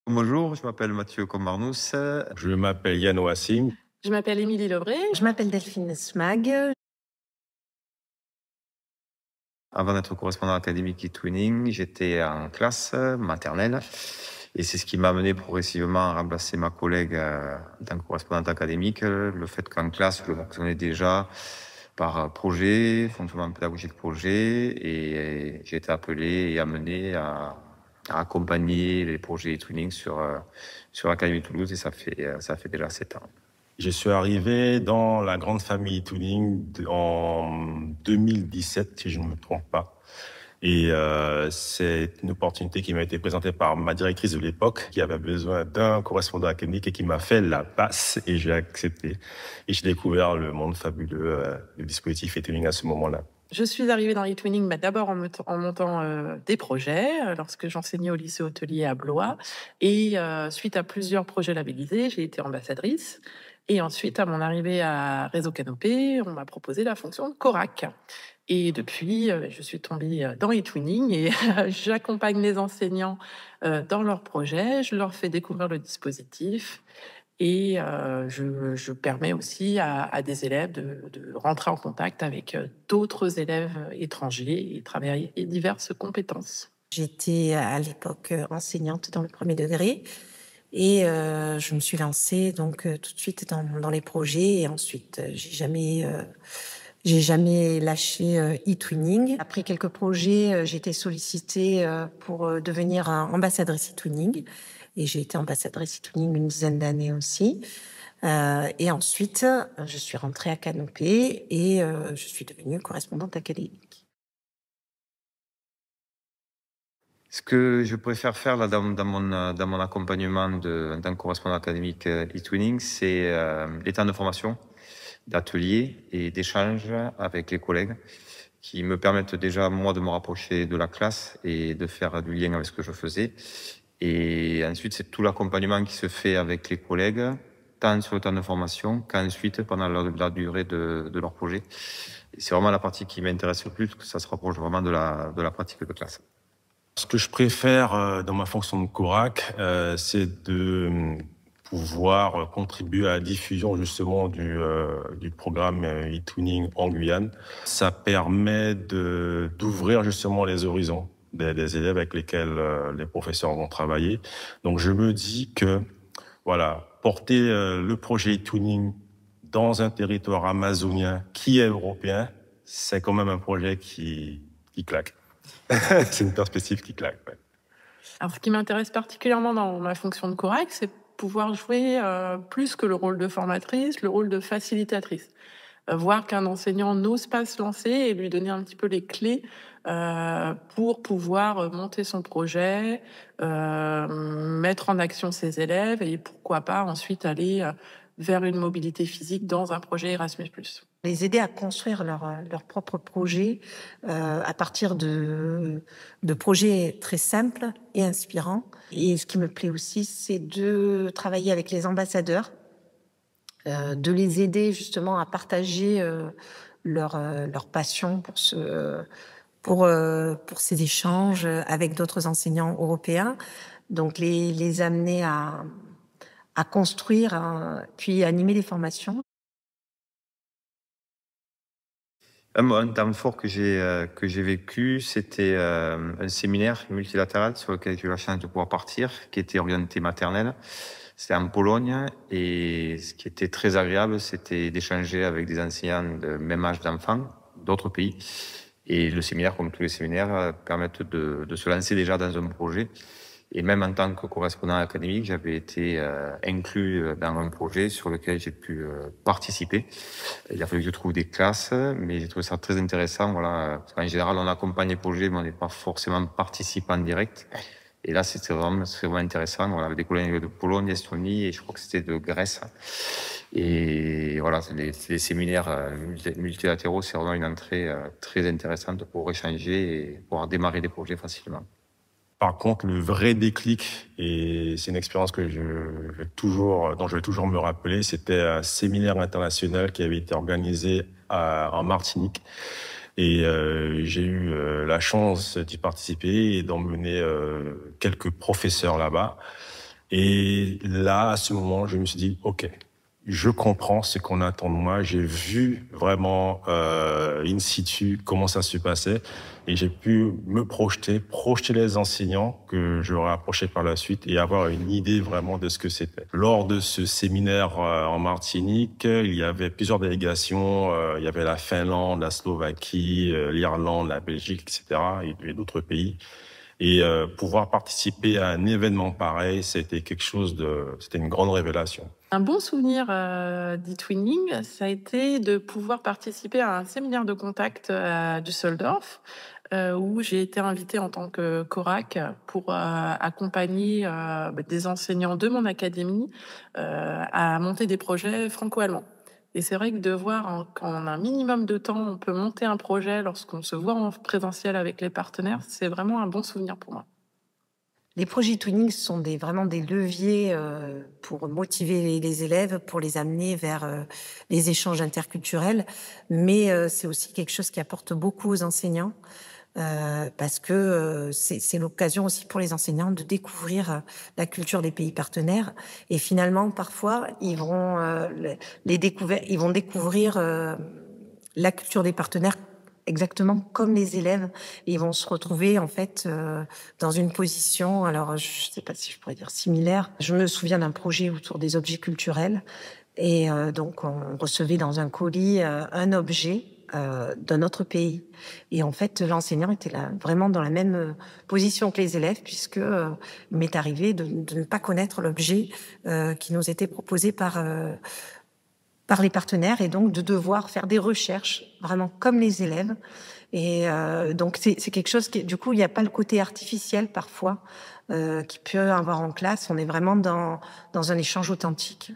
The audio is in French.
Bonjour, je m'appelle Mathieu Combarnous. Je m'appelle Yann Wassim. Je m'appelle Émilie Lebré. Je m'appelle Delphine Smag. Avant d'être correspondant académique e-twinning, j'étais en classe maternelle et c'est ce qui m'a amené progressivement à remplacer ma collègue en tant que correspondante académique. Le fait qu'en classe, je fonctionnais déjà par projet, fonctionnement pédagogique projet, et j'ai été appelé et amené à accompagner les projets e-twinning sur l'Académie de Toulouse, et ça fait déjà 7 ans. Je suis arrivé dans la grande famille Tuning en 2017, si je ne me trompe pas. Et c'est une opportunité qui m'a été présentée par ma directrice de l'époque, qui avait besoin d'un correspondant académique et qui m'a fait la passe, et j'ai accepté. Et j'ai découvert le monde fabuleux du dispositif e-twinning à ce moment-là. Je suis arrivée dans l'e-twinning d'abord en montant des projets lorsque j'enseignais au lycée hôtelier à Blois. Et suite à plusieurs projets labellisés, j'ai été ambassadrice. Et ensuite, à mon arrivée à Réseau Canopé, on m'a proposé la fonction de Corac. Et depuis, je suis tombée dans e-twinning et j'accompagne les enseignants dans leurs projets. Je leur fais découvrir le dispositif. Et je permets aussi à des élèves de rentrer en contact avec d'autres élèves étrangers et travailler diverses compétences. J'étais à l'époque enseignante dans le premier degré et je me suis lancée donc tout de suite dans les projets, et ensuite j'ai jamais lâché e-twinning. Après quelques projets, j'ai été sollicitée pour devenir ambassadrice e-twinning, et j'ai été ambassadrice e-twinning une dizaine d'années aussi. Et ensuite, je suis rentrée à Canopé et je suis devenue correspondante académique. Ce que je préfère faire là, dans mon accompagnement en tant que correspondant académique e-twinning, c'est les temps de formation, d'ateliers et d'échanges avec les collègues, qui me permettent déjà, moi, de me rapprocher de la classe et de faire du lien avec ce que je faisais. Et ensuite, c'est tout l'accompagnement qui se fait avec les collègues, tant sur le temps de formation qu'ensuite pendant la durée de leur projet. Et c'est vraiment la partie qui m'intéresse le plus, parce que ça se rapproche vraiment de la pratique de classe. Ce que je préfère dans ma fonction de Corac, c'est de pouvoir contribuer à la diffusion justement du programme e-twinning en Guyane. Ça permet d'ouvrir justement les horizons des élèves avec lesquels les professeurs vont travailler. Donc je me dis que voilà, porter le projet e-twinning dans un territoire amazonien qui est européen, c'est quand même un projet qui claque. C'est une perspective qui claque. Ouais. Alors, ce qui m'intéresse particulièrement dans ma fonction de Corac, c'est pouvoir jouer plus que le rôle de formatrice, le rôle de facilitatrice. Voir qu'un enseignant n'ose pas se lancer et lui donner un petit peu les clés pour pouvoir monter son projet, mettre en action ses élèves et pourquoi pas ensuite aller vers une mobilité physique dans un projet Erasmus+. Les aider à construire leur propre projet à partir de projets très simples et inspirants. Et ce qui me plaît aussi, c'est de travailler avec les ambassadeurs, de les aider justement à partager leur passion pour ces échanges avec d'autres enseignants européens. Donc les amener à construire, puis animer les formations. Un temps fort que j'ai vécu, c'était un séminaire multilatéral sur lequel j'ai eu la chance de pouvoir partir, qui était orienté maternelle. C'était en Pologne, et ce qui était très agréable, c'était d'échanger avec des enseignants de même âge d'enfants d'autres pays. Et le séminaire, comme tous les séminaires, permettent de se lancer déjà dans un projet. Et même en tant que correspondant académique, j'avais été inclus dans un projet sur lequel j'ai pu participer. Il a fallu que je trouve des classes, mais j'ai trouvé ça très intéressant. Voilà, parce qu'en général, on accompagne les projets, mais on n'est pas forcément participant direct. Et là, c'est vraiment intéressant. Voilà, avec des collègues de Pologne, d'Estonie, et je crois que c'était de Grèce. Et voilà, les séminaires multilatéraux, c'est vraiment une entrée très intéressante pour échanger et pouvoir démarrer des projets facilement. Par contre, le vrai déclic, et c'est une expérience dont je vais toujours me rappeler, c'était un séminaire international qui avait été organisé en Martinique. Et j'ai eu la chance d'y participer et d'emmener quelques professeurs là-bas. Et là, à ce moment, je me suis dit, OK, je comprends ce qu'on attend de moi. J'ai vu vraiment in situ comment ça se passait et j'ai pu me projeter les enseignants que j'aurais approchés par la suite et avoir une idée vraiment de ce que c'était. Lors de ce séminaire en Martinique, il y avait plusieurs délégations. Il y avait la Finlande, la Slovaquie, l'Irlande, la Belgique, etc. et d'autres pays. Et pouvoir participer à un événement pareil, c'était c'était une grande révélation. Un bon souvenir d'eTwinning, ça a été de pouvoir participer à un séminaire de contact à Düsseldorf, où j'ai été invitée en tant que Corac pour accompagner des enseignants de mon académie à monter des projets franco-allemands. Et c'est vrai que de voir qu'en un minimum de temps, on peut monter un projet lorsqu'on se voit en présentiel avec les partenaires, c'est vraiment un bon souvenir pour moi. Les projets Twinning sont vraiment des leviers pour motiver les élèves, pour les amener vers les échanges interculturels, mais c'est aussi quelque chose qui apporte beaucoup aux enseignants. Parce que c'est l'occasion aussi pour les enseignants de découvrir la culture des pays partenaires. Et finalement, parfois, ils vont découvrir la culture des partenaires exactement comme les élèves. Et ils vont se retrouver en fait dans une position, alors je ne sais pas si je pourrais dire similaire. Je me souviens d'un projet autour des objets culturels. Et donc, on recevait dans un colis un objet d'un autre pays. Et en fait, l'enseignant était là, vraiment dans la même position que les élèves, puisque il m'est arrivé de ne pas connaître l'objet qui nous était proposé par les partenaires, et donc de devoir faire des recherches vraiment comme les élèves. Et donc, c'est quelque chose qui, du coup, il n'y a pas le côté artificiel parfois qui peut avoir en classe. On est vraiment dans un échange authentique.